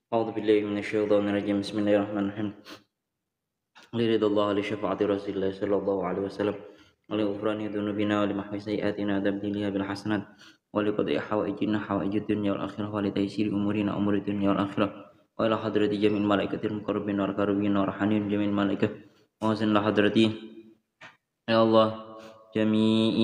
أعوذ بالله من الشيطان الرجيم بسم الله الرحمن الرحيم لرضا الله لشفاعة رسول الله صلى الله عليه وسلم ولغفران ذنوبنا ولمحو سيئاتنا وتبديلها بالحسنات ولقضاء حوائجنا حوائج الدنيا والآخرة ولتيسير أمورنا أمور الدنيا والآخرة وإلى حضرة جميع الملائكة المقربين والكربين والرحمين جميع الملائكة وحسن حضرتي يا الله جميع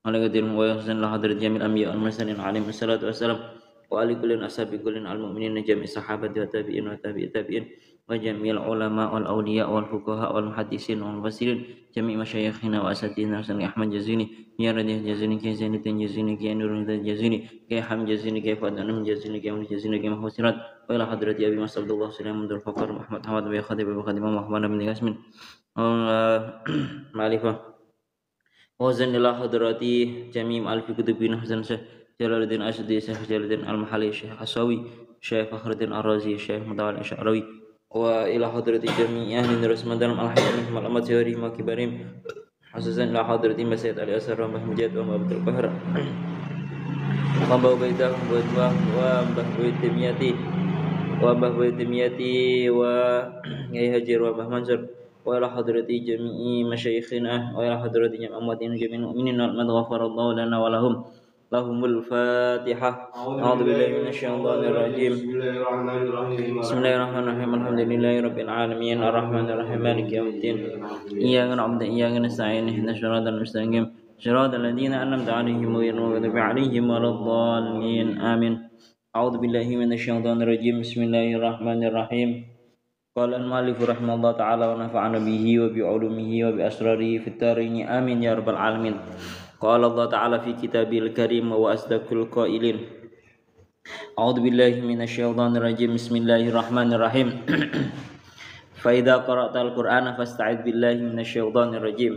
ملائكة وحسن حضرة جميع الأنبياء والمرسلين عليهم الصلاة والسلام وعلى كل أصحاب كل المؤمنين جميع الصحابة والتابعين والتابعين وجميع العلماء والأولياء والفقهاء والمحدثين والمفسرين جميع مشايخنا وأساتذتنا حسن أحمد جزيني يا رديه جزيني كي زين جزيني كي نور جزيني كي حم جزيني كي فادنا جزيني كي أمر جزيني كي محسنات وإلى حضرة أبي مسعود عبد الله سليم عبد الفقر محمد حمد بن خادم بن خادم محمد بن ياسمين معرفة وزن إلى حضرة جميع ألف كتبين حسن جلال الدين أسدي شيخ جلال الدين المحلي الشيخ الحصاوي الشيخ فخر الدين الرازي الشيخ متولي الشعراوي وإلى حضرة جميع أهل الرسم دلم الحياة منهم الأمة سيارهم وكبارهم خصوصا إلى حضرة مسيد علي أسر ومبه مجد ومبه عبد القهر ومبه بيته ومبه بيت مياتي ومبه بيت مياتي ويا هجر ومبه منصر وإلى حضرة جميع مشايخنا وإلى حضرة جميع أمواتنا جميع المؤمنين من غفر الله لنا ولهم لهم الفاتحة أعوذ بالله من الشيطان الرجيم بسم الله الرحمن الرحيم الحمد لله رب العالمين الرحمن الرحيم مالك يوم الدين إياك نعبد وإياك نستعين اهدنا الصراط المستقيم صراط الذين أنعمت عليهم غير المغضوب عليهم ولا الضالين آمين أعوذ بالله من الشيطان الرجيم بسم الله الرحمن الرحيم قال المؤلف رحمه الله تعالى ونفعنا به وبعلومه وبأسراره في الدارين آمين يا رب العالمين قال الله تعالى في كتابه الكريم وأصدق القائلين أعوذ بالله من الشيطان الرجيم بسم الله الرحمن الرحيم فإذا قرأت القرآن فاستعذ بالله من الشيطان الرجيم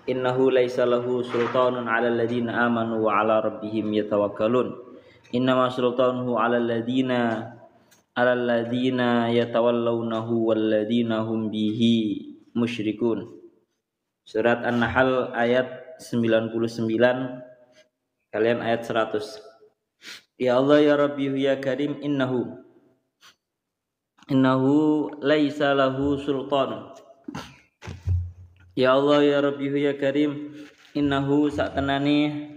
إنه ليس له سلطان على الذين آمنوا وعلى ربهم يتوكلون إنما سلطانه على الذين يتولونه والذين هم به musyrikun. Surat An-Nahl ayat 99, kalian ayat 100. Ya Allah ya Rabbi ya Karim innahu laisa lahu sultan. Ya Allah ya Rabbi ya Karim innahu satenane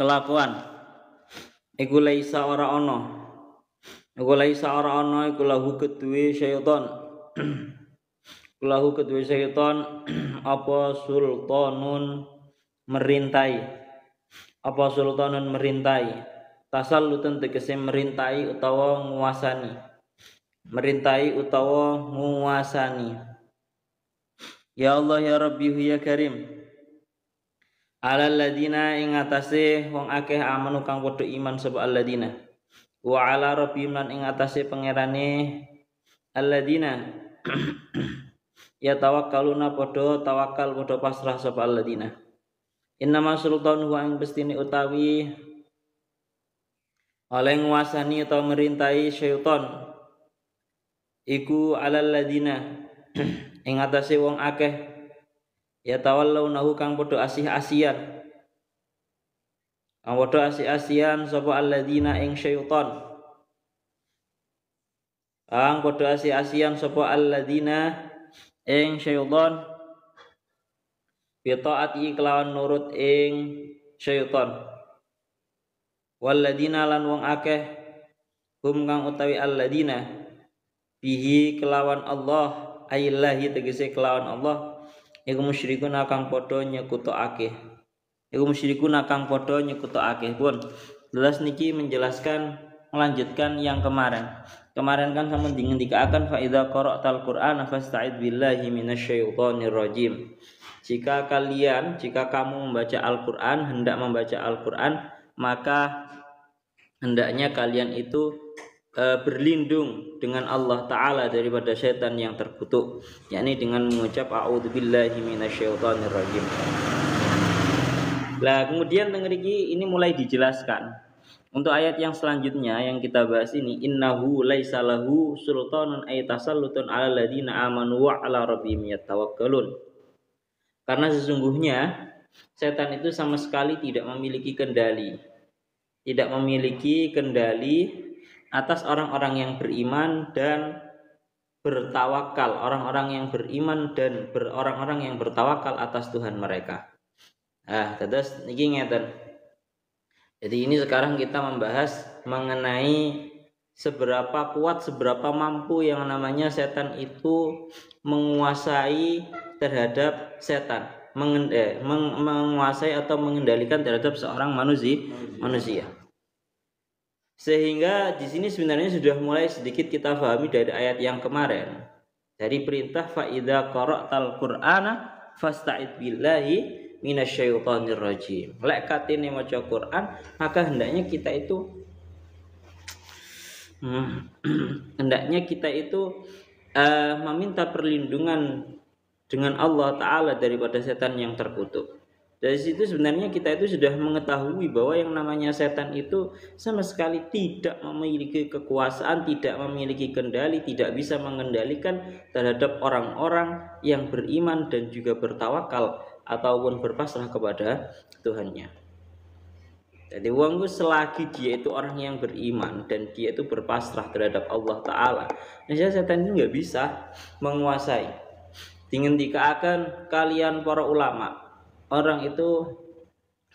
kelakuan iku laisa ora ana iku lahu kedue syaitan lahu kedue syaitan apa sultanun merintai tasallutun tegese merintai utawa nguasani ya Allah ya Rabbi ya Karim alal ladina ing atase wong akeh amanu kang padha iman sapa alladina wa ala rabbihim lan ing atase pangerane alladina ya tawakkaluna padha tawakal padha pasrah sapa alladina innama sultanu wa ing bestine utawi oleh nguasani atau merintai syaitan iku alal ladina ing atase wong akeh ya tawallaunahu kang padha asih-asian sapa alladina ing syaitan kang padha asih-asian sapa alladina ing syaitan bi taati kelawan nurut ing syaitan walladina lan wong akeh hum kang utawi alladina bihi kelawan Allah aillahi tegese kelawan Allah iku musyrikun kang padha nyekutokake pun jelas niki melanjutkan yang kemarin kan sama ngendikaken fa idza qara'tal qur'ana fasta'id billahi minasyaitonir rajim. Jika kamu hendak membaca Al-Qur'an, maka hendaknya kalian itu berlindung dengan Allah Ta'ala daripada syaitan yang terkutuk, yakni dengan mengucap a'udzubillahi minasyaitonir rajim. Lah kemudian ini mulai dijelaskan. Untuk ayat yang selanjutnya yang kita bahas ini innahu laisa lahu sultanun ay tasallutun 'alal ladina amanu wa 'ala rabbihim yatawakkalun. Karena sesungguhnya setan itu sama sekali tidak memiliki kendali tidak memiliki kendali atas orang-orang yang beriman dan bertawakal, orang-orang yang beriman dan orang-orang yang bertawakal atas Tuhan mereka. Terus niki ngeten. Jadi ini sekarang kita membahas mengenai seberapa kuat, seberapa mampu yang namanya setan itu menguasai terhadap setan, menguasai atau mengendalikan terhadap seorang manusia. Sehingga di sini sebenarnya sudah mulai sedikit kita pahami dari ayat yang kemarin. Dari perintah fa idza qara'tal qur'ana fasta'id billahi minasyaitonir rajim. Lek katene maca Quran, maka hendaknya kita itu meminta perlindungan dengan Allah Ta'ala daripada setan yang terkutuk. Dari situ sebenarnya kita itu sudah mengetahui bahwa yang namanya setan itu sama sekali tidak memiliki kekuasaan, tidak memiliki kendali, tidak bisa mengendalikan terhadap orang-orang yang beriman dan juga bertawakal ataupun berpasrah kepada Tuhannya. Jadi wong selagi dia itu orang yang beriman dan dia itu berpasrah terhadap Allah Ta'ala, maka setan itu nggak bisa menguasai. Dingendikaken kalian para ulama, orang itu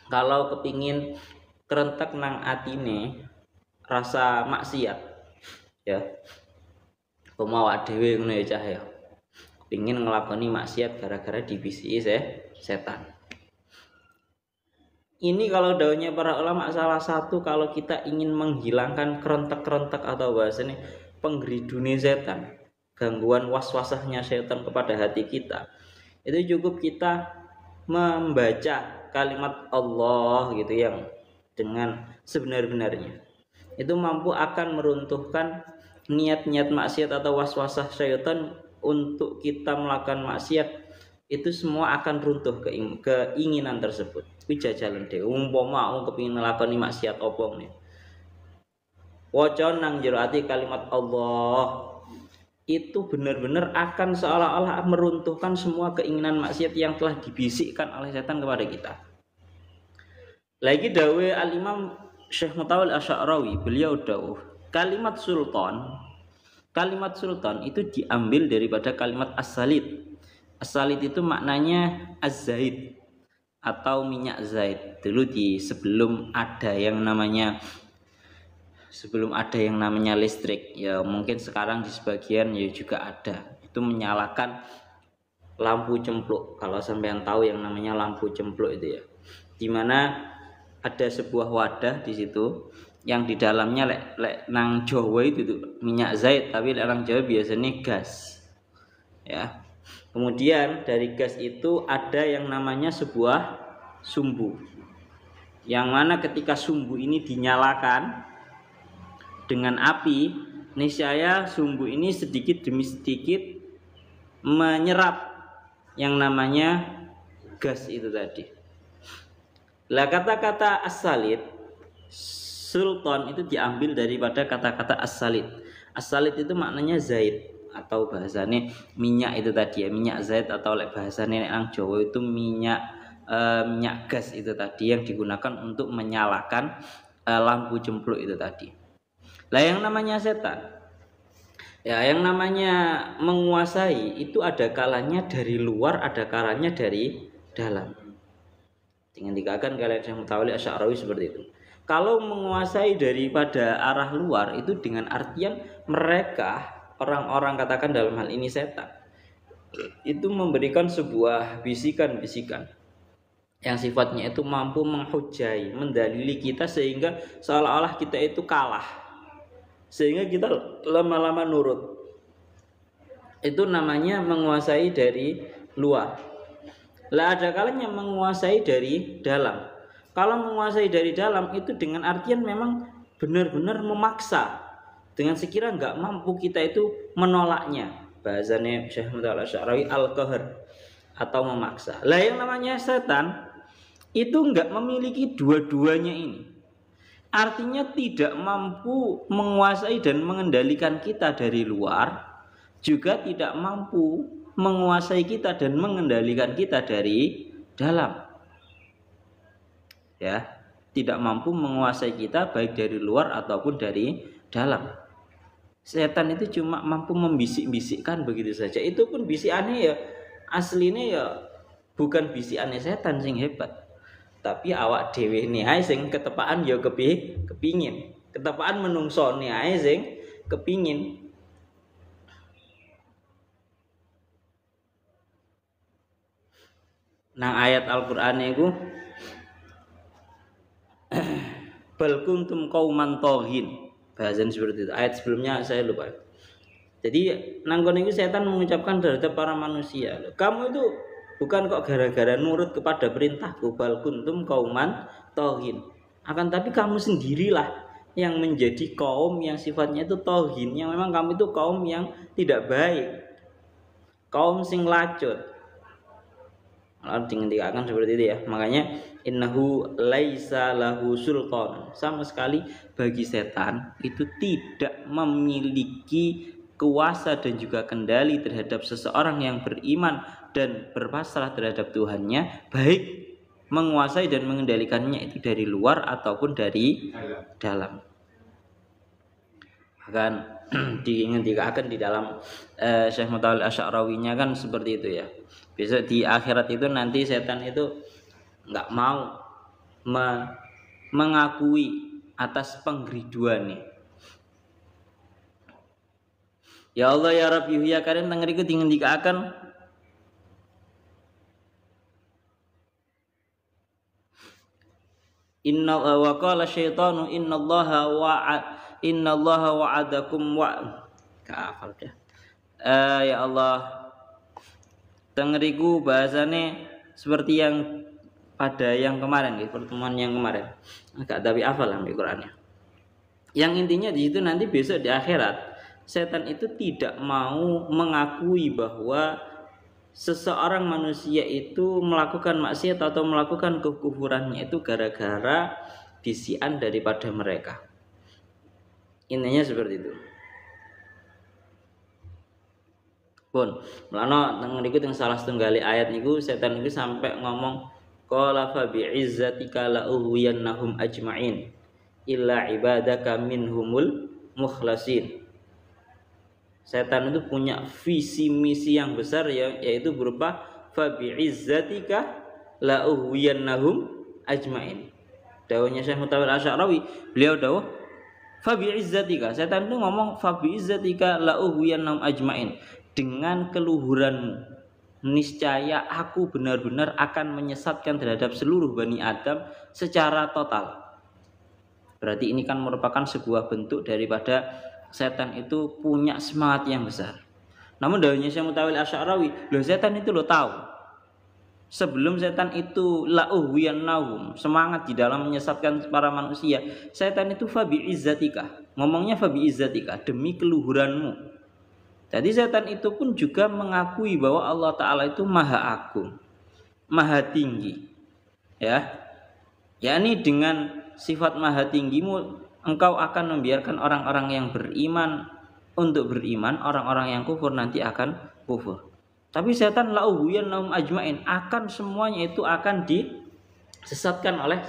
kalau kepingin kerentek nang atine rasa maksiat, ya pemawa dhewe ngono ya cah ya, kepingin ngelakoni maksiat gara-gara dibisiki setan. Ini kalau daunnya para ulama salah satu kalau kita ingin menghilangkan kerentek-kerentek atau bahasanya penggeridune setan, gangguan was-wasahnya setan kepada hati kita, itu cukup kita membaca kalimat Allah gitu yang dengan sebenar-benarnya. Itu mampu akan meruntuhkan niat-niat maksiat atau was-wasah syaitan untuk kita melakukan maksiat. Itu semua akan runtuh keinginan tersebut. Kuwi jajalan dhewe umpama wong kepengin nglakoni maksiat opo nih. Waca nang jero ati kalimat Allah, itu benar-benar akan seolah-olah meruntuhkan semua keinginan maksiat yang telah dibisikkan oleh setan kepada kita. Lagi dawe al-Imam Syekh Mutawil Asy'arawi, beliau dawuh, kalimat sultan itu diambil daripada kalimat as-salid. As-salid itu maknanya az-zait atau minyak zait. Dulu sebelum ada yang namanya listrik, ya mungkin sekarang di sebagian ya juga ada, itu menyalakan lampu cempluk. Kalau sampean tahu yang namanya lampu cempluk itu ya, dimana ada sebuah wadah di situ yang di dalamnya lek nang Jawa itu tuh minyak zait, tapi lek nang Jawa biasanya gas ya. Kemudian dari gas itu ada yang namanya sebuah sumbu, yang mana ketika sumbu ini dinyalakan dengan api, niscaya sumbu ini sedikit demi sedikit menyerap yang namanya gas itu tadi. Lah kata-kata as-salid, sultan itu diambil daripada kata-kata as-salid. As-salid itu maknanya zait atau bahasanya minyak itu tadi ya, minyak zait atau bahasanya nang Jawa itu minyak gas itu tadi yang digunakan untuk menyalakan lampu cempluk itu tadi. Lah yang namanya setan, ya yang namanya menguasai itu ada kalanya dari luar, ada kalanya dari dalam. Dengan dikatakan kalian yang Mutawalli Asy'arawi seperti itu. Kalau menguasai daripada arah luar itu dengan artian mereka orang-orang, katakan dalam hal ini setan, itu memberikan sebuah bisikan-bisikan yang sifatnya itu mampu menghujai, mendalili kita sehingga seolah-olah kita itu kalah, sehingga kita lama-lama nurut. Itu namanya menguasai dari luar. Lah ada kalanya menguasai dari dalam. Kalau menguasai dari dalam itu dengan artian memang benar-benar memaksa, dengan sekira nggak mampu kita itu menolaknya. Bahasanya Syekh Mutawalli Asy'arawi al-qahr atau memaksa. Lah yang namanya setan itu nggak memiliki dua-duanya ini. Artinya tidak mampu menguasai dan mengendalikan kita dari luar, juga tidak mampu menguasai kita dan mengendalikan kita dari dalam. Ya. tidak mampu menguasai kita baik dari luar ataupun dari dalam. Setan itu cuma mampu membisik-bisikkan begitu saja. Itu pun bisikannya ya aslinya ya bukan bisikannya setan sing hebat. Tapi awak dhewe ne ae sing ketepaan ya kepingin. Ketepaan menungso ne ae sing kepingin. Nang ayat Al-Qur'an iku bal kuntum qauman taghin. Bahasan seperti itu. Ayat sebelumnya saya lupa. Jadi nanggon itu setan mengucapkan terhadap para manusia, kamu itu bukan kok gara-gara nurut kepada perintahku, bal kuntum qauman taghin. Akan tapi kamu sendirilah yang menjadi kaum yang sifatnya itu taghin, yang memang kamu itu kaum yang tidak baik. Kaum sing lacut. Dikatakan seperti itu ya. Makanya innahu laisa lahu sultan. Sama sekali bagi setan itu tidak memiliki kuasa dan juga kendali terhadap seseorang yang beriman dan berpasrah terhadap Tuhannya, baik menguasai dan mengendalikannya itu dari luar ataupun dari dalam. Bahkan dikatakan di dalam Syekh Mutawalli Asy'arawinya kan seperti itu ya. Besok di akhirat itu nanti setan itu nggak mau mengakui atas penggeriduannya. Ya Allah ya Rabbi ya Karim tengeriku dingendikaken Inna wa qala syaitanu innallaha wa'adakum wa kafal dah. Ya Allah tengeriku bahasane seperti yang pada yang kemarin di pertemuan yang kemarin. Agak tapi hafal ambil Qur'annya. Yang intinya di situ nanti besok di akhirat setan itu tidak mau mengakui bahwa seseorang manusia itu melakukan maksiat atau melakukan kekufurannya itu gara-gara bisikan daripada mereka. Intinya seperti itu. Pun, melano tengeriku teng salah setunggali ayat niku setan niku sampai ngomong qala fa bi'izzatika la ughwiyannahum ajma'in illa ibadaka minhumul mukhlasin. Setan itu punya visi misi yang besar ya, yaitu berupa fa bi'izzatika la ughwiyannahum ajma'in. Dawuhnya Syekh Mutawalli Asy'arawi, beliau dawuh fa bi'izzatika. Setan itu ngomong fa bi'izzatika la ughwiyannahum ajma'in. Dengan keluhuranmu niscaya aku benar-benar akan menyesatkan terhadap seluruh Bani Adam secara total. Berarti ini kan merupakan sebuah bentuk daripada setan itu punya semangat yang besar. Namun dawuhnya Syekh Mutawalli Asy'arawi, loh setan itu lo tahu. Sebelum setan itu la'uhwiyannahum, semangat di dalam menyesatkan para manusia, setan itu fa bi'izzatika. Ngomongnya fa bi'izzatika, demi keluhuranmu. Jadi setan itu pun juga mengakui bahwa Allah Ta'ala itu maha agung, maha tinggi. Ya, yakni dengan sifat maha tinggimu, engkau akan membiarkan orang-orang yang beriman untuk beriman, orang-orang yang kufur nanti akan kufur. Tapi setan la'uhwiyannahum ajma'in, akan semuanya itu akan disesatkan oleh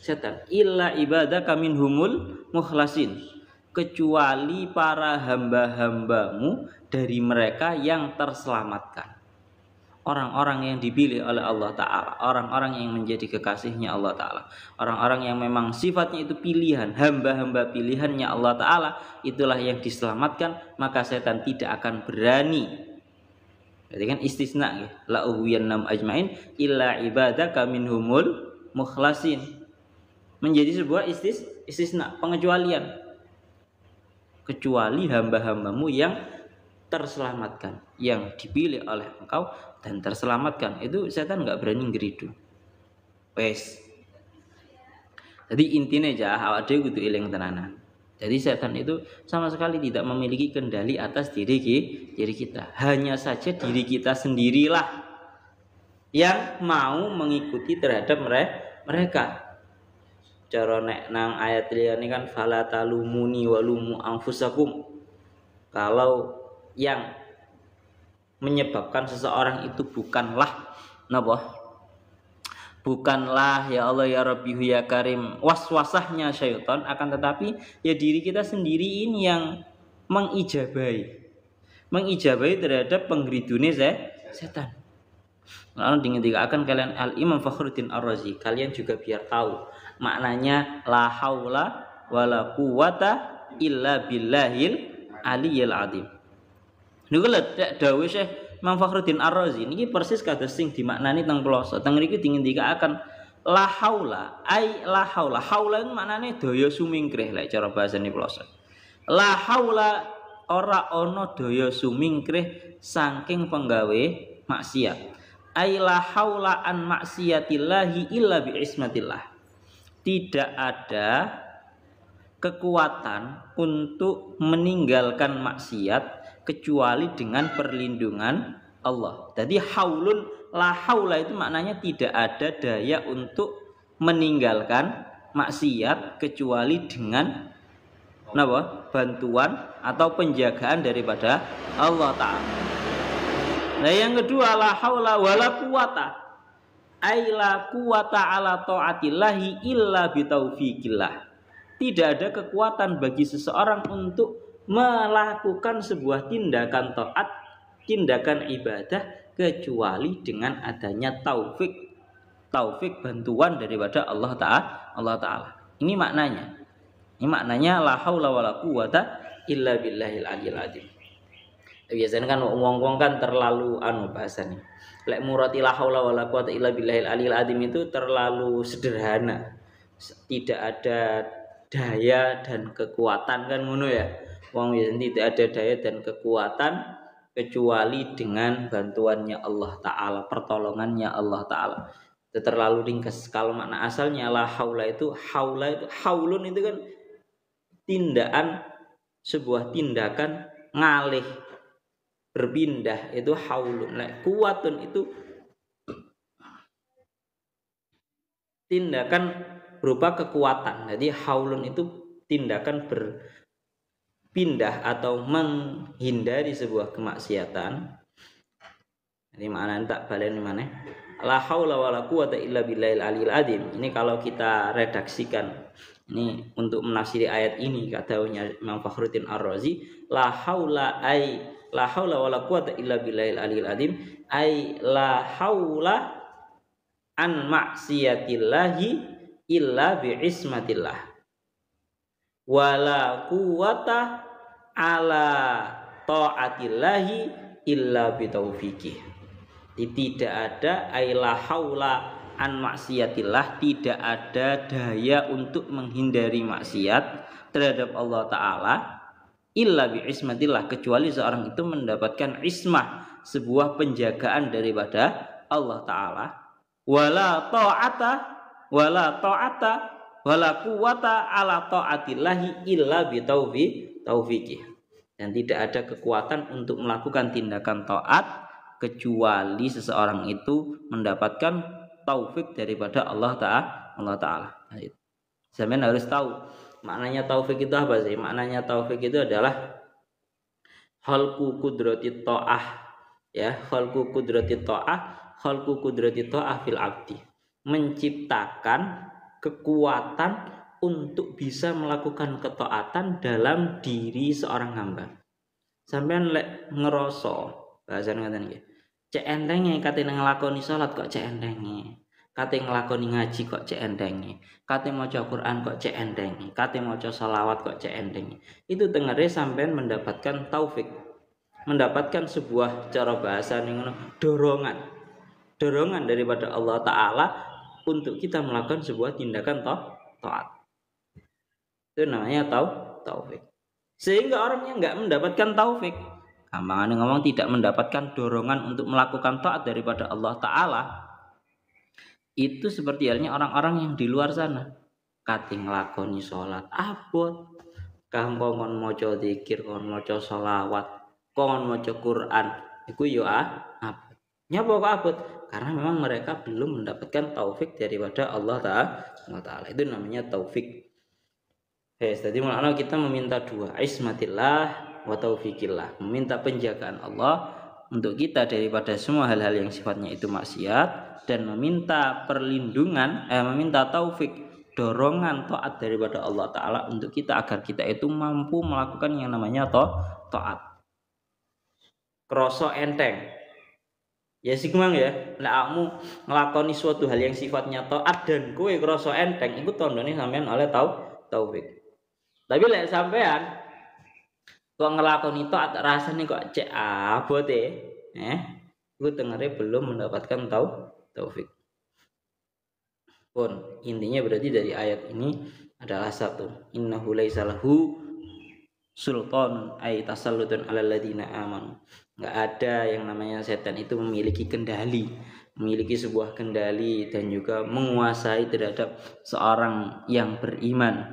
setan. Illa ibadaka minhumul mukhlasin, kecuali para hamba-hambamu dari mereka yang terselamatkan. Orang-orang yang dipilih oleh Allah Ta'ala, orang-orang yang menjadi kekasihnya Allah Ta'ala, orang-orang yang memang sifatnya itu pilihan, hamba-hamba pilihannya Allah Ta'ala, itulah yang diselamatkan, maka setan tidak akan berani. Berarti kan istisna ya, la ughwiyannahum ajmain illa ibadaka minhumul mukhlasin. Menjadi sebuah istisna, pengecualian. Kecuali hamba-hambamu yang terselamatkan, yang dipilih oleh engkau dan terselamatkan, itu setan nggak berani ngeridu. Wes. Jadi intinya aja awak dhewe kudu eling tenanan. Jadi setan itu sama sekali tidak memiliki kendali atas diri kita. Hanya saja diri kita sendirilah yang mau mengikuti terhadap mereka. Cara nek nang ayat liyane kan fala talumuni walumu anfusakum. Kalau yang menyebabkan seseorang itu bukanlah bukanlah ya Allah ya Rabbi ya Karim waswasahnya syaitan, akan tetapi ya diri kita sendiri ini yang mengijabahi terhadap penggeridune setan. Lalu akan kalian Al-Imam Fakhruddin Ar-Razi, kalian juga biar tahu maknanya la haula wala quwata illa billahil aliyil azim. Niku lho dawuh Syekh Imam Fakhruddin Ar-Razi niki persis kados sing dimaknani teng ploso. Teng mriki dingendikaken la haula, la haula. Haula itu maknane daya sumingkrih lek cara bahasane ploso. La haula ora ana daya sumingkrih saking penggawe maksiat. La haula an maksiyatillahi illa bi ismatillah. Tidak ada kekuatan untuk meninggalkan maksiat kecuali dengan perlindungan Allah. Jadi haulun la haula itu maknanya tidak ada daya untuk meninggalkan maksiat kecuali dengan bantuan atau penjagaan daripada Allah Ta'ala. Nah yang kedua la haula wala quwata la quwata ala taatillahi illa bitaufiqillah. Tidak ada kekuatan bagi seseorang untuk melakukan sebuah tindakan taat, tindakan ibadah kecuali dengan adanya taufik bantuan daripada Allah Ta'ala. Ini maknanya la haula wala quwata illa billahil aliyil azim. Biasanya kan wong-wong kan terlalu bahasanya. Lek murati la haula wala quwata illa billahil aliyil azim itu terlalu sederhana. Tidak ada daya dan kekuatan kan ngono ya. Wong tidak ada daya dan kekuatan kecuali dengan bantuannya Allah Ta'ala, pertolongannya Allah Ta'ala. Itu terlalu ringkas. Kalau makna asalnya la haula itu haulun itu kan sebuah tindakan ngalih, berpindah, itu haulun. Kuwatun itu tindakan berupa kekuatan. Jadi haulun itu tindakan berpindah atau menghindari sebuah kemaksiatan. Ini maknanya tak balen mana? La haula wala quwata illa billahil aliyil azim. Ini kalau kita redaksikan ini untuk menafsiri ayat ini katanya Imam Fakhruddin Ar-Razi, la haula wala quwata illa billahil aliyil azim, la haula an maksiyatillahi illa bi ismatillah. Wala quwata ala taatillahi illa bi taufiqih. Tidak ada la haula an maksiatillah, tidak ada daya untuk menghindari maksiat terhadap Allah Ta'ala illa bi ismatillah, kecuali seorang itu mendapatkan ismah, sebuah penjagaan daripada Allah Ta'ala. Wala ta'ata wala quwata ala taatillahi illa bi taufiqih. Dan tidak ada kekuatan untuk melakukan tindakan taat kecuali seseorang itu mendapatkan taufik daripada Allah Ta'ala. Sampeyan harus tahu maknanya taufik itu apa sih? Maknanya taufik itu adalah khalqu qudratit ta'ah, ya, khalqu qudratit ta'ah fil abdi. Menciptakan kekuatan untuk bisa melakukan ketaatan dalam diri seorang hamba. Sampeyan lek ngeroso bahasan ngaten nggih. Cek entenge kate nglakoni salat kok cek entenge. Kate nglakoni ngaji kok cek entenge. Kate maca Quran kok cek entenge. Kate maca selawat kok cek entenge. Itu tengere sampean mendapatkan taufik. Mendapatkan sebuah cara bahasa ngono, dorongan daripada Allah Ta'ala untuk kita melakukan sebuah tindakan taat. Itu namanya taufik. Sehingga orang yang enggak mendapatkan taufik, gampangannya ngomong tidak mendapatkan dorongan untuk melakukan taat daripada Allah Ta'ala, itu seperti halnya orang-orang yang di luar sana. Kate nglakoni salat abot, kampongon maca zikir, kon maca selawat, kon maca Quran, iku yo abot. Nyapa kok abot? Karena memang mereka belum mendapatkan taufik daripada Allah Ta'ala. Itu namanya taufik. Jadi maknanya kita meminta dua, ismatillah wa taufiqillah, meminta penjagaan Allah untuk kita daripada semua hal-hal yang sifatnya itu maksiat, dan meminta perlindungan, meminta taufik, dorongan taat daripada Allah Ta'ala untuk kita agar kita itu mampu melakukan yang namanya taat. Kroso enteng. Ya sih memang ya, nek kamu ngelakoni suatu hal yang sifatnya taat dan kowe kroso enteng, iku tandane sampean oleh taufik. Tapi lek sampean kok ngelakoni taat rasane kok cek abote, iku tengere belum mendapatkan taufik. Pun intinya berarti dari ayat ini adalah satu, innahu laisa lahu sultan ay tasallutun alal ladina amanu. Enggak ada yang namanya setan itu memiliki kendali, memiliki sebuah kendali dan juga menguasai terhadap seorang yang beriman.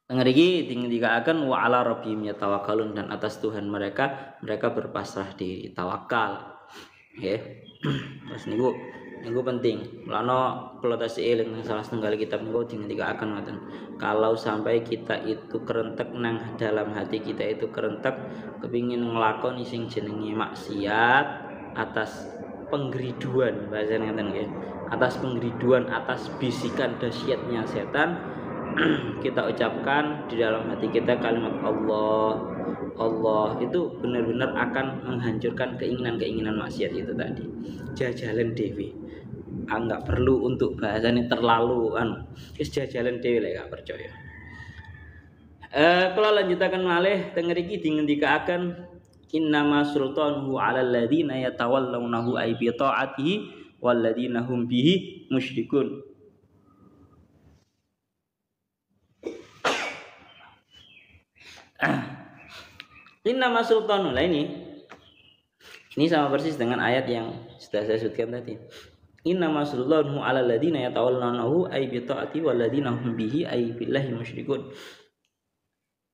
Tengeriki dikatakan wa ala rabbihim yatawakkalun, dan atas Tuhan mereka berpasrah diri, tawakal. Nggih. Terus niku penting. Mulane kula tasih eling salah setunggal kitab niku dikatakan ngoten. Kalau sampai kita itu kerentek nang dalam hati kita itu kerentek kepingin nglakoni sing jenenge maksiat atas penggeriduan, bahasa ngeten nggih. Atas penggeriduan, atas bisikan dahsyatnya setan, kita ucapkan di dalam hati kita kalimat Allah itu benar-benar akan menghancurkan keinginan-keinginan maksiat itu tadi. Jajalan dewi. Enggak perlu untuk bahasanya terlalu wis jajalan dewi lek gak percaya. Kalau lanjutaken malih teng mriki dingendikaken innama sultanuhu 'alal ladzina yatawallawnahu ay bi ta'atihi wal ladzina hum bihi musyrikun. Innama sultanul ini sama persis dengan ayat yang sudah saya sebutkan tadi. Innama sultanuhu 'alal ladzina yatawallawnahu ay bi ta'ati wal ladzina hum bihi ay billahi musyrikun.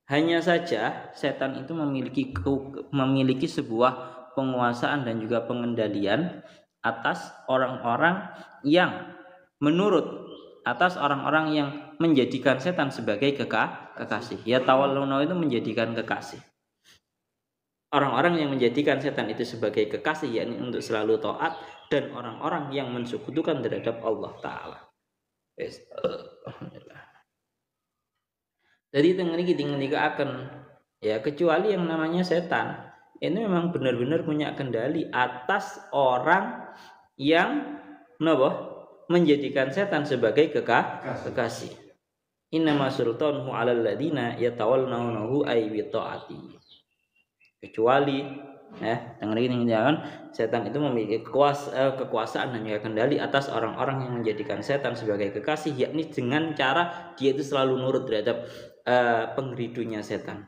Hanya saja setan itu memiliki sebuah penguasaan dan juga pengendalian atas orang-orang yang orang-orang yang menjadikan setan sebagai kekasih. Ya tawallawna itu menjadikan kekasih. Orang-orang yang menjadikan setan itu sebagai kekasih, yakni untuk selalu taat, dan orang-orang yang mensekutukan terhadap Allah Ta'ala. Alhamdulillah. Jadi tengah ini akan ya, kecuali yang namanya setan ini memang benar-benar punya kendali atas orang yang menjadikan setan sebagai kekasih. Innama sultanuhu 'alal ladzina yatawallawnahu ay bi ta'ati. Kecuali dengan ini kan setan itu memiliki kekuasaan dan juga kendali atas orang-orang yang menjadikan setan sebagai kekasih, yakni dengan cara dia itu selalu nurut terhadap pengeridunya setan.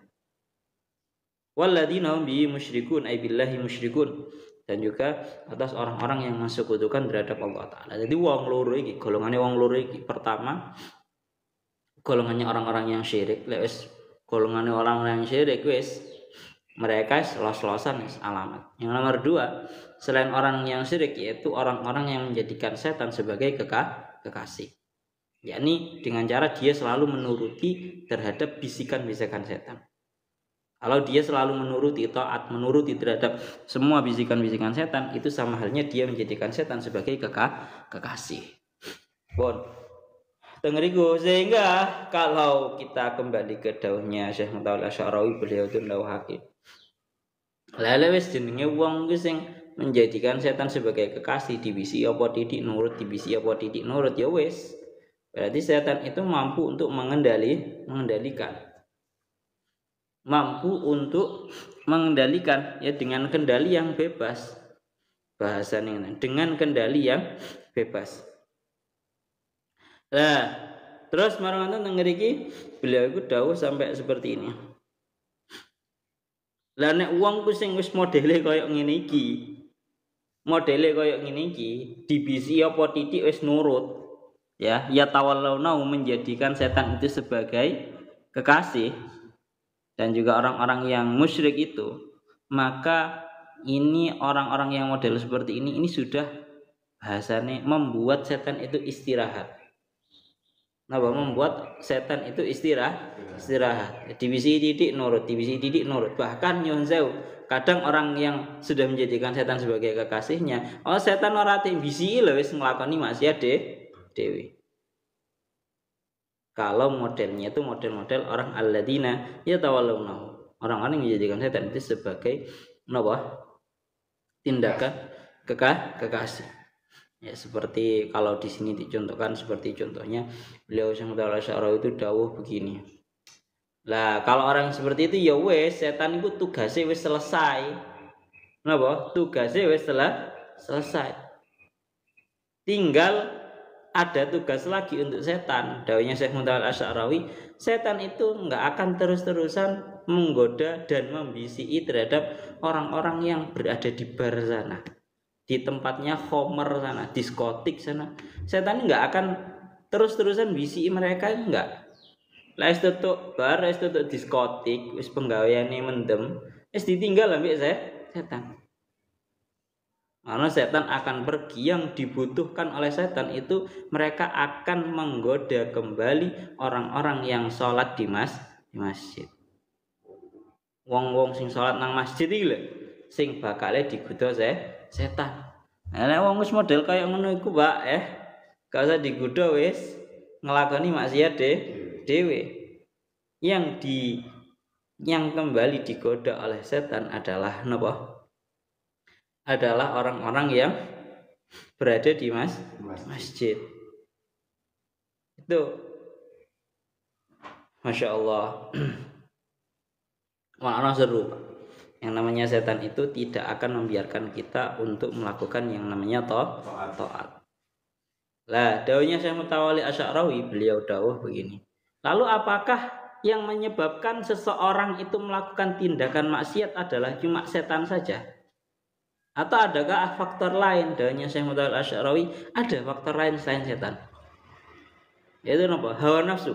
Walladzina hum bihi musyrikun ay billahi musyrikun, dan juga atas orang-orang yang mensekutukan terhadap Allah Ta'ala. Jadi wong loro iki, golongannya wong loro iki, pertama golongannya orang-orang yang syirik, golongannya orang-orang yang syirik wis mereka los-losan alamat. Yang nomor 2, selain orang yang syirik, yaitu orang-orang yang menjadikan setan sebagai kekasih. Yakni dengan cara dia selalu menuruti terhadap bisikan-bisikan setan. Kalau dia selalu menuruti taat, menuruti terhadap semua bisikan-bisikan setan, itu sama halnya dia menjadikan setan sebagai kekasih. Bon. Tengeriku, sehingga kalau kita kembali ke dauhnya Syekh Muntawil Asy'arawi, beliau itu ndawuhake lha wis jenenge wong ku sing menjadikan setan sebagai kekasih, dibisi apa titik nurut, dibisi apa titik nurut, ya wis berarti setan itu mampu untuk mengendalikan ya, dengan kendali yang bebas. Bahasanya dengan kendali yang bebas. Nah, terus marang wonten teng mriki beliau iku dawuh sampai seperti ini. Lah nek wong ku sing wis modele kaya ngene iki, dibisi apa titik wis nurut. Ya tawallawna menjadikan setan itu sebagai kekasih, dan juga orang-orang yang musyrik itu, maka ini orang-orang yang model seperti ini sudah bahasanya membuat setan itu istirahat. membuat setan itu istirahat. Divisi didik nurut, bahkan nyuwun sewu. Kadang orang yang sudah menjadikan setan sebagai kekasihnya, setan ora bisi lho wis nglakoni maksiat dewi. Kalau modelnya itu model-model orang alladzina yatawallawnahu, orang-orang yang menjadikan setan itu sebagai tindakan kekasih. Ya, seperti kalau di sini dicontohkan seperti contohnya beliau Syekh Mutawalli Asy'ari itu dawuh begini. Lah kalau orang seperti itu ya wes setan itu tugasnya wes selesai. Tugasnya wes selesai. Tinggal ada tugas lagi untuk setan. Dawuhnya Syekh Mutawalli Asy'ari, setan itu enggak akan terus-terusan menggoda dan membisiki terhadap orang-orang yang berada di bar sana, di tempatnya khomer sana, diskotik sana. Setan enggak akan terus-terusan bisi mereka, enggak. Lah es tutuk bar, es tutuk diskotik, wis penggaweane mendem, es ditinggal ambek setan. Karena setan akan pergi, yang dibutuhkan oleh setan itu mereka akan menggoda kembali orang-orang yang sholat di masjid. Wong-wong sing sholat nang masjid iki lho sing bakale digoda setan. Nek wong wis model kaya ngono iku, Pak, gak usah digoda wis nglakoni maksiat dhewe. Yang kembali digoda oleh setan adalah napa? Adalah orang-orang yang berada di masjid. Itu Masya Allah. Makna seru. Yang namanya setan itu tidak akan membiarkan kita untuk melakukan yang namanya taat. Lah, dawuhnya Syekh Mutawalli Asy'ari, beliau dawuh begini. Lalu apakah yang menyebabkan seseorang itu melakukan tindakan maksiat adalah cuma setan saja? Atau adakah faktor lain? Dawuhnya Syekh Mutawalli Asy'ari, ada faktor lain selain setan. Yaitu apa? Hawa nafsu.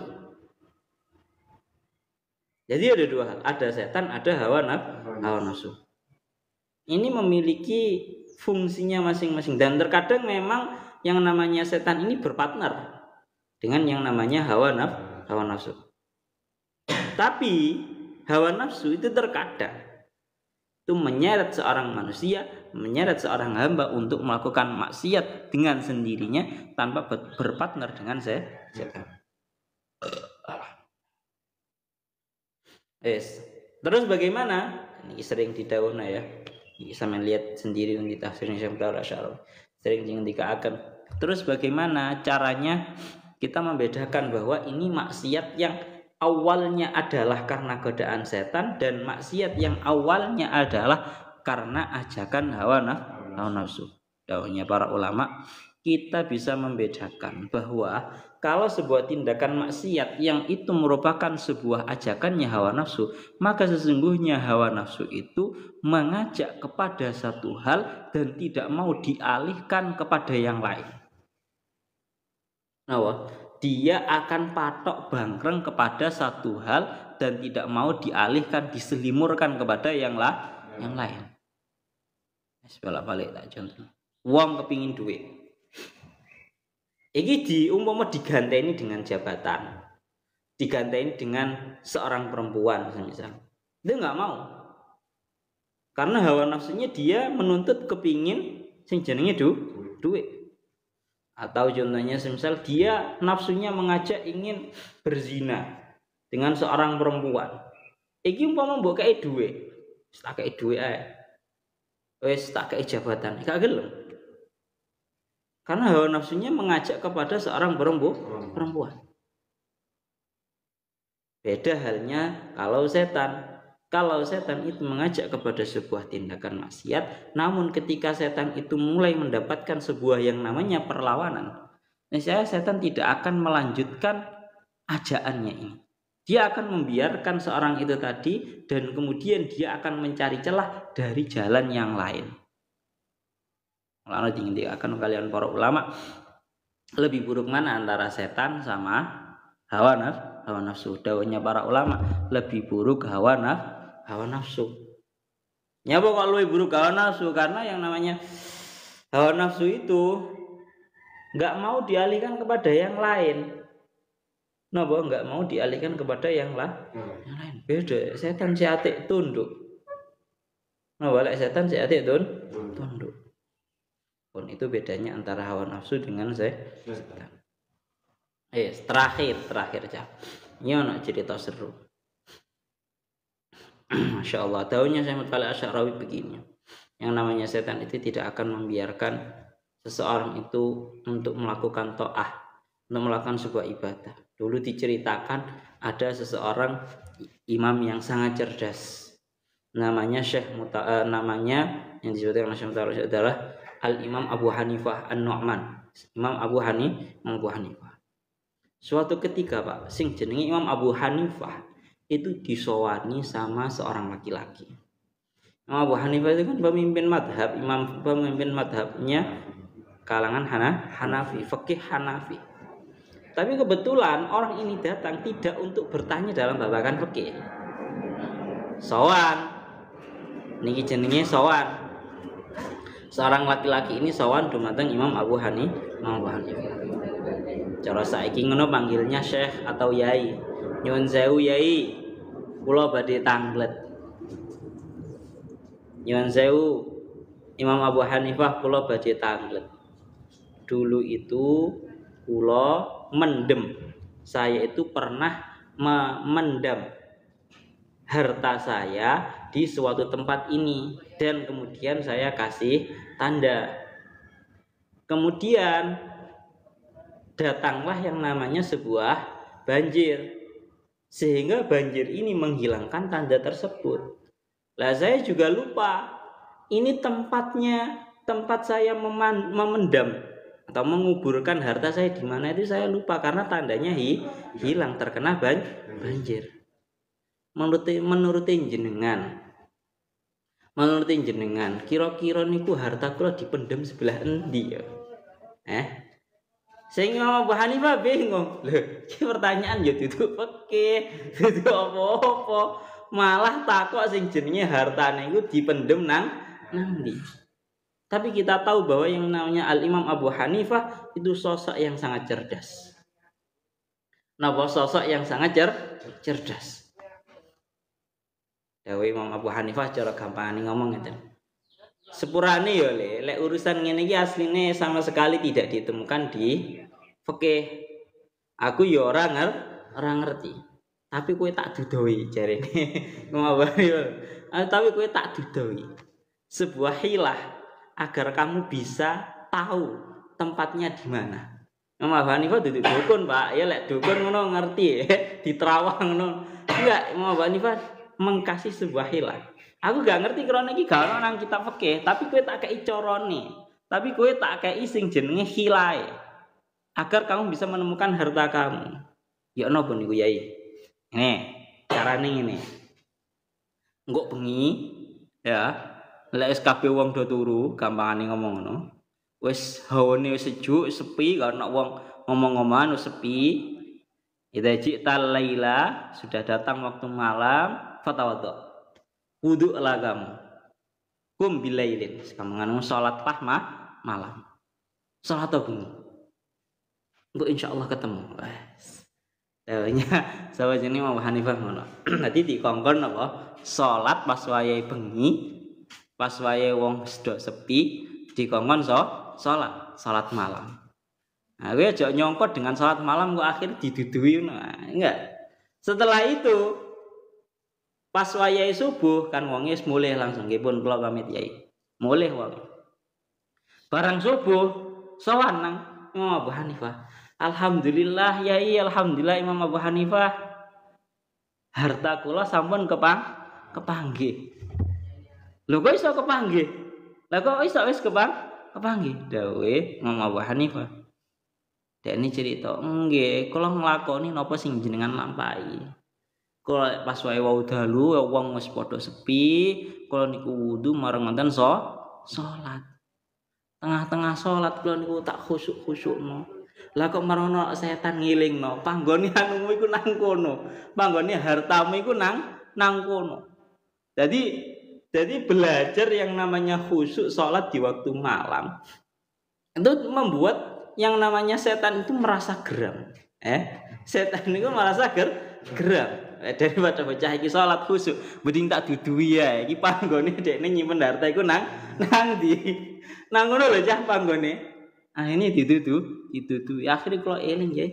Jadi ada dua hal, ada setan, ada hawa nafsu. Ini memiliki fungsinya masing-masing, dan terkadang memang yang namanya setan ini berpartner dengan yang namanya hawa nafsu. Tapi hawa nafsu itu terkadang itu menyeret seorang manusia, menyeret seorang hamba untuk melakukan maksiat dengan sendirinya tanpa berpartner dengan setan. Terus bagaimana? Ini sering didawuhna ya. Ini sampeyan lihat sendiri di tafsirnya Syekh Mutawalli Asy'ari. Sering dikatakan. Terus bagaimana caranya kita membedakan bahwa ini maksiat yang awalnya adalah karena godaan setan dan maksiat yang awalnya adalah karena ajakan hawa nafsu. Dawuhnya para ulama, kita bisa membedakan bahwa kalau sebuah tindakan maksiat yang itu merupakan sebuah ajakannya hawa nafsu, maka sesungguhnya hawa nafsu itu mengajak kepada satu hal dan tidak mau dialihkan kepada yang lain. Dia akan patok bangkreng kepada satu hal dan tidak mau dialihkan, diselimurkan kepada yang lain. Bolak-balik tak contoh. Wong kepingin duit. Iki umpama diganteni dengan jabatan, diganteni dengan seorang perempuan misal. Dia nggak mau. Karena hawa nafsunya dia menuntut kepingin sing jenenge duit. Atau contohnya misal dia nafsunya mengajak ingin berzina dengan seorang perempuan. Iki umpama mbok kei duit, wis tak kei duit ae. Wis tak kei jabatan, gak gelem. Karena hawa nafsunya mengajak kepada seorang perempuan. Beda halnya kalau setan. Kalau setan itu mengajak kepada sebuah tindakan maksiat, namun ketika setan itu mulai mendapatkan sebuah yang namanya perlawanan, setan tidak akan melanjutkan ajaannya ini. Dia akan membiarkan seorang itu tadi dan kemudian dia akan mencari celah dari jalan yang lain. Lalu akan kalian para ulama, lebih buruk mana antara setan sama hawa nafsu? Dawuhnya para ulama, lebih buruk hawa nafsu. Nyapa kok lebih buruk hawa nafsu? Karena yang namanya hawa nafsu itu nggak mau dialihkan kepada yang lain. napa enggak mau dialihkan kepada yang lain. Beda, setan si atik tunduk. Napa lek setan si atik tunduk. Pun itu bedanya antara hawa nafsu dengan setan. Terakhir aja. Ini ana cerita seru. Masya Allah, daunnya Syekh Mutfalih Asy'arawi begini. Yang namanya setan itu tidak akan membiarkan seseorang itu untuk melakukan ta'ah, untuk melakukan sebuah ibadah. Dulu diceritakan ada seseorang imam yang sangat cerdas. Namanya namanya yang disebutkan oleh Syekh Mutfalih adalah Al-Imam Abu Hanifah An-Nu'man. Imam Abu Hanifah. Suatu ketika Pak, sing jenenge Imam Abu Hanifah itu disowani sama seorang laki-laki. Imam Abu Hanifah itu kan pemimpin madhabnya kalangan Hanafi, fikih Hanafi. Tapi kebetulan orang ini datang tidak untuk bertanya dalam babakan fikih. Sowan. Niki jenenge sowan. Seorang laki-laki ini sowan dumateng Imam Abu Hanifah. Cara saiki ngono panggilnya Syekh atau Yai. Nyuwun sewu Yai, kula badhe tanglet. Nyuwun sewu Imam Abu Hanifah, kula badhe tanglet. Dulu itu kula mendem. Saya itu pernah memendam harta saya di suatu tempat ini dan kemudian saya kasih tanda. Kemudian datanglah yang namanya sebuah banjir. Sehingga banjir ini menghilangkan tanda tersebut. Lah saya juga lupa. Ini tempat saya memendam atau menguburkan harta saya di mana itu saya lupa karena tandanya hilang terkena banjir. Menurut jenengan, kira-kira niku harta kula dipendem sebelah endi ya? Sing Imam Abu Hanifah bingung. Lho, iki pertanyaan ya dudu fikih, dudu apa-apa. Malah takok sing jenenge hartane iku dipendem nang ndi. Tapi kita tahu bahwa yang namanya Al-Imam Abu Hanifah itu sosok yang sangat cerdas. Napa sosok yang sangat cerdas? Dewe Imam Abu Hanifah cara gampangane ngomong ngeten. Sepurane ya lek urusan ngene iki asline sama sekali tidak ditemukan di fikih. Aku ya ora ngerti. Tapi kowe tak dudoi jarene. Imam Abu Hanifah. Tapi kowe tak dudoi. Sebuah hilah agar kamu bisa tahu tempatnya di mana. Imam Abu Hanifah duduk dukun, Pak. Ya lek dukun ngono ngerti di Terawang ngono. Enggak, Imam Abu Hanifah mengkasih sebuah hilah. Aku gak ngerti krana iki gak ono nang kitab fikih, tapi kowe tak kei carane. Tapi kowe tak kei sing jenenge hilahe. Agar kamu bisa menemukan harta kamu. Ya napa niku Yai? Ngene, carane ngene. Engko bengi ya, lek wis kabeh wong do turu, gampangane ngomong ngono. Wis hawane wis sejuk, sepi, gak ono wong ngomong-ngomongan, wis sepi. Idza ji'tal laila, sudah datang waktu malam, fatawaddo. Wudu'lah kamu. Kum bilailin. Kamu nganu salat malam. Salat bengi. Engko insyaallah ketemu. Tawanya sahabat jenenge Imam Hanifah ngono. Nanti dikongkon apa? Salat pas wayahe bengi, pas wayahe wong sedok sepi, dikongkon salat malam. Nah, kowe aja nyongkot dengan salat malam kok akhir didudui ngono. Enggak. Setelah itu pas wayahe subuh kan wonge wis mulih langsung nggih pun kula pamit Yai. Mulih wong. Barang subuh sowan nang Imam Abu Hanifah. Alhamdulillah Yai, alhamdulillah Imam Abu Hanifah. Harta kula sampun kepanggih. Lho kok iso kepanggih? Lah kok iso wis kepanggih? Dawuhe Imam Abu Hanifah. Dekne cerita, nggih, kula nglakoni napa sing jenengan lampahi. Kula pas wae wau dalu wong wis padha sepi, kula niku wudu marang wonten salat. Tengah-tengah salat kula niku tak khusyuk-khusyukno. Lah kok marono setan ngilingno, panggone anumu iku nang kono. Panggone hartamu iku nang kono. Jadi belajar yang namanya khusyuk salat di waktu malam itu membuat yang namanya setan itu merasa geram. Setan niku malah saged geram. Daripada bocah iki salat khusyuk, mending tak dudui ya. Iki panggone dekne nyimpen harta iku nang ndi. Nang ngono lho cah panggone. Akhirnya didudu. Akhirnya kalau eling ya,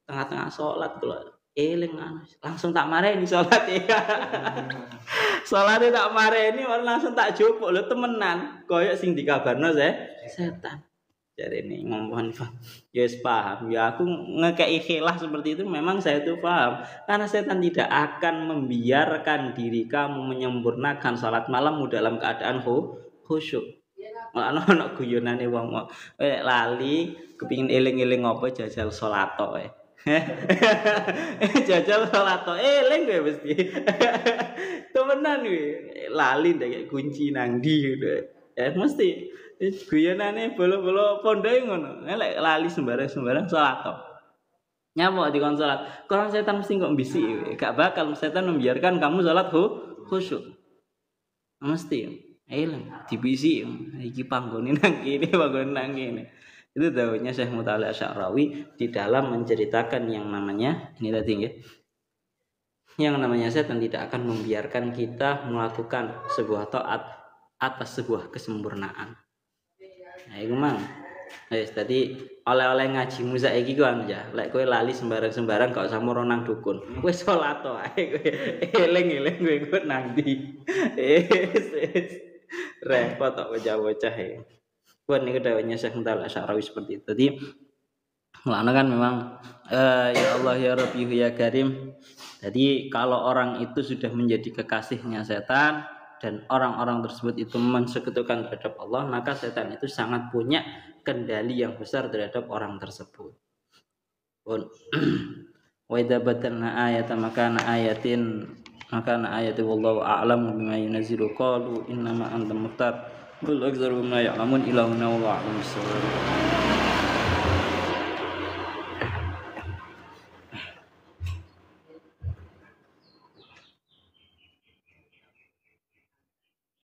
tengah-tengah salat kalau eling langsung tak mareni salat ya. Salatnya tak mareni langsung tak jupuk lho temenan. Koyok sing dikabarno setan. Jadi ini ngomong ya paham ya aku ngekei khilah seperti itu memang saya itu paham karena setan tidak akan membiarkan diri kamu menyempurnakan salat malammu dalam keadaan khusyuk. Ana guyonane wong lali kepingin eling-eling apa jajal salat tok jajal salat tok eling kowe mesti temenan kowe lali ndek kunci nang ndi mesti guyonane bolo-bolo pondoke ngono. Lek lali sembarang salat tok. Nyamuk dikon salat. Kurang setan mesti kok bisik. Gak bakal setan membiarkan kamu salat khusyuk. Mesti eling dibisik iki panggone nang kene, panggone nang kene. Itu dawuhnya Syekh Mutawalli Asy'arawi di dalam menceritakan yang namanya ini tadi ya. Yang namanya setan tidak akan membiarkan kita melakukan sebuah taat atas sebuah kesempurnaan. Nah, iku mang. Wis tadi oleh-oleh ngaji musa iki ku anu ya. Lek kowe lali sembarang-sembarang gak usah moro nang dukun. Wis salat to ae kowe. Eling-eling kowe nang ndi. Repot tok bocah-bocah e. Kuwi niku dawuhnya Syekh Mutawalli Asy'arawi seperti itu. Tadi mulane kan memang ya Allah ya Rabbi ya Karim. Jadi kalau orang itu sudah menjadi kekasihnya setan dan orang-orang tersebut itu mensekutukan terhadap Allah, maka setan itu sangat punya kendali yang besar terhadap orang tersebut. Wa idza batalna ayatan makana ayatin wallahu a'lamu bima yunzilu qalu innama anta muftar qul aktsaruhum la ya'lamun illa huwa a'lamu bis-shawab.